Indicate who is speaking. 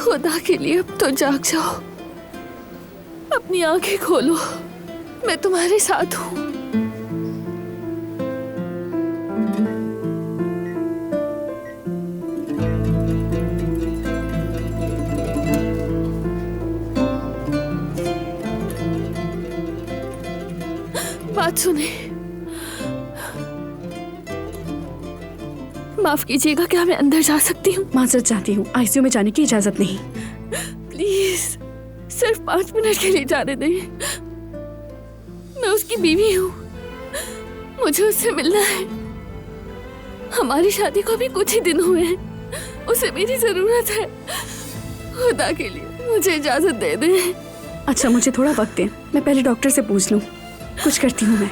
Speaker 1: खुदा के लिए अब तो जाग जाओ, अपनी आंखें खोलो, मैं तुम्हारे साथ हूँ। बात सुने, माफ कीजिएगा, क्या मैं अंदर जा सकती हूँ?
Speaker 2: माजरत चाहती हूँ, आईसीयू में जाने की इजाजत नहीं।
Speaker 1: प्लीज सिर्फ 5 मिनट के लिए जाने दें। मैं उसकी बीवी हूँ, मुझे उससे मिलना है। हमारी शादी को भी कुछ ही दिन हुए हैं, उसे मेरी जरूरत है। खुदा के लिए मुझे इजाजत दे दें।
Speaker 2: अच्छा, मुझे थोड़ा वक्त दें, मैं पहले डॉक्टर से पूछ लूँ। कुछ करती हूँ मैं।